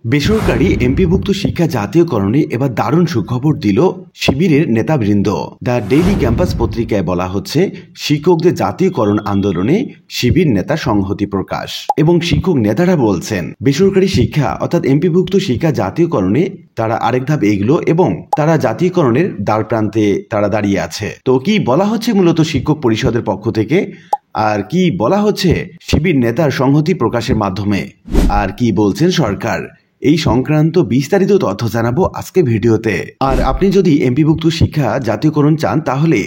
বেসরকারি এমপিভুক্ত শিক্ষা জাতীয়করণে এবার দারুণ সুখবর দিল শিবিরের নেতাবৃন্দ। দ্য ডেইলি ক্যাম্পাস পত্রিকায় বলা হচ্ছে, শিক্ষকদের জাতীয়করণ আন্দোলনে শিবির নেতা সংহতি প্রকাশ। এবং শিক্ষক নেতারা বলছেন, বেসরকারি শিক্ষা অর্থাৎ এমপিভুক্ত শিক্ষা জাতীয়করণে তারা আরেক ধাপ এগলো এবং তারা জাতীয়করণের দ্বার প্রান্তে তারা দাঁড়িয়ে আছে। তো কি বলা হচ্ছে মূলত শিক্ষক পরিষদের পক্ষ থেকে, আর কি বলা হচ্ছে শিবির নেতার সংহতি প্রকাশের মাধ্যমে, আর কি বলছেন সরকার, এই সংক্রান্ত বিস্তারিত তথ্য জানাবো আজকে ভিডিওতে। আর আপনি যদি এমপিভুক্ত শিক্ষা জাতীয়করণ চান তাহলে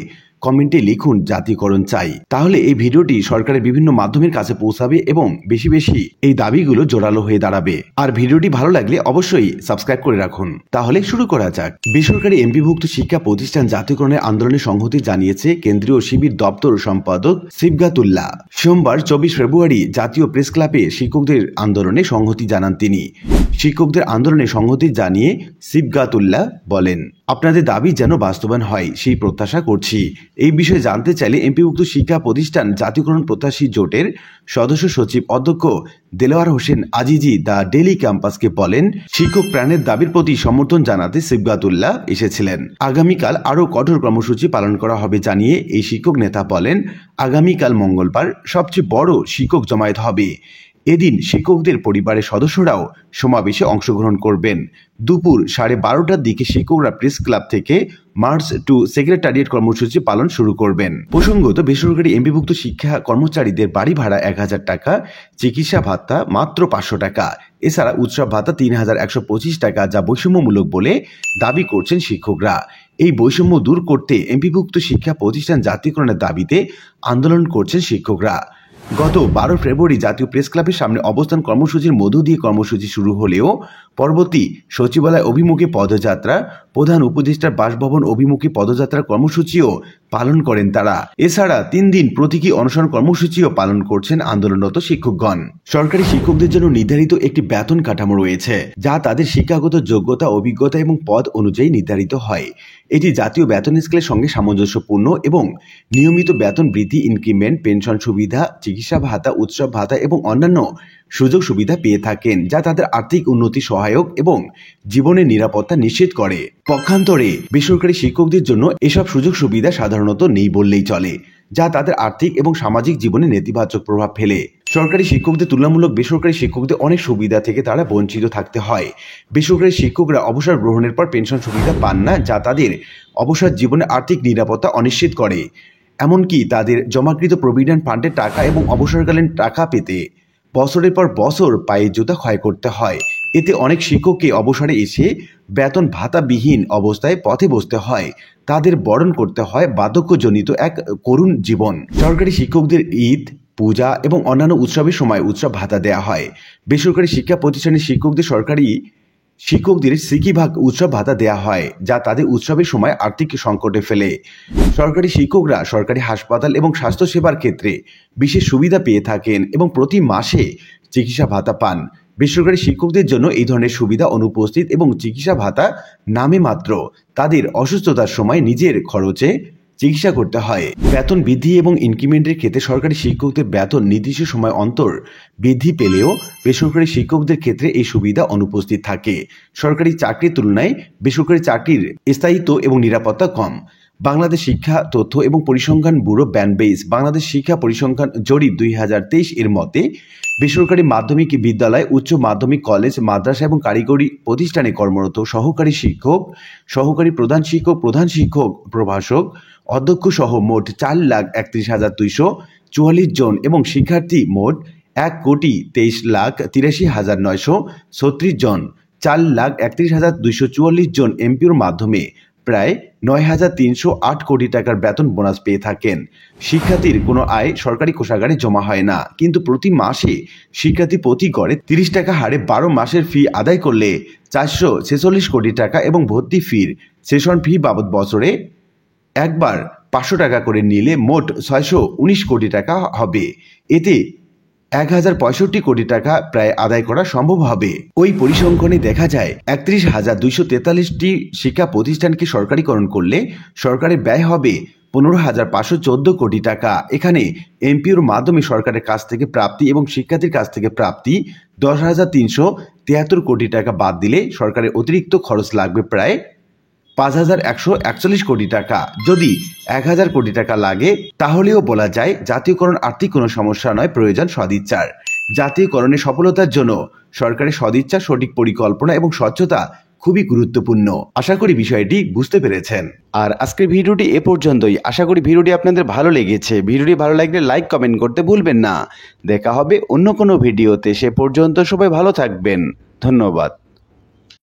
কমেন্টে লিখুন জাতীয়করণ চাই, তাহলে এই ভিডিওটি সরকারের বিভিন্ন মাধ্যমের কাছে পৌঁছাবে এবং বেশি বেশি এই দাবিগুলো জোরালো হয়ে দাঁড়াবে। আর ভিডিওটি ভালো লাগলে অবশ্যই সাবস্ক্রাইব করে রাখুন। তাহলে শুরু করা যাক। বেসরকারি এমপিভুক্ত শিক্ষা প্রতিষ্ঠান জাতীয়করণের আন্দোলনে সংহতি জানিয়েছে কেন্দ্রীয় শিবির দপ্তর সম্পাদক সিবগাতুল্লাহ। সোমবার 24 ফেব্রুয়ারি জাতীয় প্রেস ক্লাবে শিক্ষকদের আন্দোলনে সংহতি জানান তিনি। শিক্ষকদের আন্দোলনে সংহতি জানিয়ে সিবগাতুল্লাহ বলেন, আপনাদের দাবি যেন বাস্তবায়ন হয় সেই প্রত্যাশা করছি। এই বিষয়ে জানতে চাইলে এমপিভুক্ত শিক্ষা প্রতিষ্ঠান জাতীয়করণ প্রত্যাশী জোটের সদস্য সচিব অধ্যক্ষ দেলোয়ার হোসেন আজিজি দ্য ডেইলি ক্যাম্পাসকে বলেন, শিক্ষক প্রাণের দাবির প্রতি সমর্থন জানাতে সিবগাতুল্লাহ এসেছিলেন। আগামীকাল আরও কঠোর কর্মসূচি পালন করা হবে জানিয়ে এই শিক্ষক নেতা বলেন, আগামীকাল মঙ্গলবার সবচেয়ে বড় শিক্ষক জমায়েত হবে। এদিন শিক্ষকদের পরিবারের সদস্যরাও সমাবেশে অংশগ্রহণ করবেন। দুপুর 12:30টার দিকে শিক্ষকরা প্রেস ক্লাব থেকে মার্চ টু সেক্রেটারিয়েট কর্মসূচি পালন শুরু করবেন। প্রসঙ্গত, বেসরকারি এমপিভুক্ত শিক্ষা কর্মচারীদের বাড়ি ভাড়া 1000 টাকা, চিকিৎসা ভাতা মাত্র 500 টাকা, এছাড়া উৎসব ভাতা 3125 টাকা, যা বৈষম্যমূলক বলে দাবি করছেন শিক্ষকরা। এই বৈষম্য দূর করতে এমপিভুক্ত শিক্ষা প্রতিষ্ঠান জাতীয়করণের দাবিতে আন্দোলন করছেন শিক্ষকরা। গত 12 ফেব্রুয়ারি জাতীয় প্রেস ক্লাবের সামনে অবস্থান কর্মসূচির মধ্য দিয়ে কর্মসূচি শুরু হলেও পরবর্তী সচিবালয় অভিমুখে পদযাত্রা, প্রধান উপদেষ্টার বাসভবন অভিমুখে পদযাত্রার কর্মসূচিও পালন করেন তারা। এছাড়া 3 দিন প্রতীকী অনশন কর্মসূচিও পালন করছেন আন্দোলনরত শিক্ষকগণ। সরকারি শিক্ষকদের জন্য নির্ধারিত একটি বেতন কাঠামো রয়েছে, যা তাদের শিক্ষাগত যোগ্যতা, অভিজ্ঞতা এবং পদ অনুযায়ী নির্ধারিত হয়। এটি জাতীয় বেতন স্কেলের সঙ্গে সামঞ্জস্যপূর্ণ এবং নিয়মিত বেতন বৃদ্ধি, ইনক্রিমেন্ট, পেনশন সুবিধা, চিকিৎসা ভাতা, উৎসব ভাতা এবং অন্যান্য সুযোগ সুবিধা পেয়ে থাকেন, যা তাদের আর্থিক উন্নতি সহায়ক এবং জীবনের নিরাপত্তা নিশ্চিত করে। পক্ষান্তরে বেসরকারি শিক্ষকদের জন্য এসব সুযোগ সুবিধা সাধারণত নেই বললেই চলে, যা তাদের আর্থিক এবং সামাজিক জীবনে নেতিবাচক প্রভাব ফেলে। সরকারি শিক্ষকদের তুলনামূলক বেসরকারি শিক্ষকদের অনেক সুবিধা থেকে তারা বঞ্চিত থাকতে হয়। বেসরকারি শিক্ষকরা অবসর গ্রহণের পর পেনশন সুবিধা পান না, যা তাদের অবসর জীবনে আর্থিক নিরাপত্তা অনিশ্চিত করে। এমনকি তাদের জমাকৃত প্রভিডেন্ট ফান্ডের টাকা এবং অবসরকালীন টাকা পেতে বছরের পর বছর পায়ে জুতা ক্ষয় করতে হয়। এতে অনেক শিক্ষককে অবসরে এসে বেতন ভাতাবিহীন অবস্থায় পথে বসতে হয়। তাদের বরণ করতে হয় বার্ধক্যজনিত এক করুণ জীবন। সরকারি শিক্ষকদের ঈদ, পূজা এবং অন্যান্য উৎসবের সময় উৎসব ভাতা দেওয়া হয়। বেসরকারি শিক্ষা প্রতিষ্ঠানের শিক্ষকদের সিকিভাগ উৎসব ভাতা দেওয়া হয়, যা তাদের উৎসবের সময় আর্থিক সংকটে ফেলে। সরকারি শিক্ষকরা সরকারি হাসপাতাল এবং স্বাস্থ্যসেবার ক্ষেত্রে বিশেষ সুবিধা পেয়ে থাকেন এবং প্রতি মাসে চিকিৎসা ভাতা পান। বেসরকারি শিক্ষকদের জন্য এই ধরনের সুবিধা অনুপস্থিত এবং চিকিৎসা ভাতা নামে মাত্র। তাদের অসুস্থতার সময় নিজের খরচে চিকিৎসা করতে হয়। বেতন বৃদ্ধি এবং ইনক্রিমেন্টের ক্ষেত্রে সরকারি শিক্ষকদের বেতন নির্দিষ্ট সময় অন্তর বৃদ্ধি পেলেও বেসরকারি শিক্ষকদের ক্ষেত্রে এই সুবিধা অনুপস্থিত থাকে। সরকারি চাকরির তুলনায় বেসরকারি চাকরির স্থায়িত্ব এবং নিরাপত্তা কম। বাংলাদেশ শিক্ষা তথ্য এবং পরিসংখ্যান ব্যুরো ব্যানবেইস বাংলাদেশ শিক্ষা পরিসংখ্যান জরিপ 2023 এর মতে, বেসরকারি মাধ্যমিক বিদ্যালয়, উচ্চ মাধ্যমিক, কলেজ, মাদ্রাসা এবং কারিগরি প্রতিষ্ঠানে কর্মরত সহকারী শিক্ষক, সহকারী প্রধান শিক্ষক, প্রধান শিক্ষক, প্রভাষক, অধ্যক্ষ সহ মোট 4,31,244 জন এবং শিক্ষার্থী মোট 1,23,83,936 জন। 4,31,244 জন এমপিওর মাধ্যমে প্রায় 9,308 কোটি টাকার বেতন বোনাস পেয়ে থাকেন। শিক্ষার্থীর কোনো আয় সরকারি কোষাগারে জমা হয় না, কিন্তু প্রতি মাসে শিক্ষার্থী প্রতি গড়ে 30 টাকা হারে 12 মাসের ফি আদায় করলে 446 কোটি টাকা এবং ভর্তি ফির সেশন ফি বাবদ বছরে একবার 500 টাকা করে নিলে মোট 619 কোটি টাকা হবে। এতে 1065 কোটি টাকা প্রায় আদায় করা সম্ভব হবে। ওই পরিসংখ্যানে দেখা যায় 31,243টি শিক্ষা প্রতিষ্ঠানকে সরকারিকরণ করলে সরকারের ব্যয় হবে 15,514 কোটি টাকা। এখানে এমপিওর মাধ্যমে সরকারের কাছ থেকে প্রাপ্তি এবং শিক্ষার্থীর কাছ থেকে প্রাপ্তি 10,373 কোটি টাকা বাদ দিলে সরকারের অতিরিক্ত খরচ লাগবে প্রায় 5,141 কোটি টাকা। যদি 1,000 কোটি টাকা লাগে তাহলেও বলা যায় জাতীয়করণ আর্থিক কোনো সমস্যা নয়, প্রয়োজন সদিচ্ছার। জাতীয়করণের সফলতার জন্য সরকারের সদিচ্ছা, সঠিক পরিকল্পনা এবং স্বচ্ছতা খুবই গুরুত্বপূর্ণ। আশা করি বিষয়টি বুঝতে পেরেছেন। আর আজকের ভিডিওটি এ পর্যন্তই। আশা করি ভিডিওটি আপনাদের ভালো লেগেছে। ভিডিওটি ভালো লাগলে লাইক কমেন্ট করতে ভুলবেন না। দেখা হবে অন্য কোনো ভিডিওতে। সে পর্যন্ত সবাই ভালো থাকবেন। ধন্যবাদ।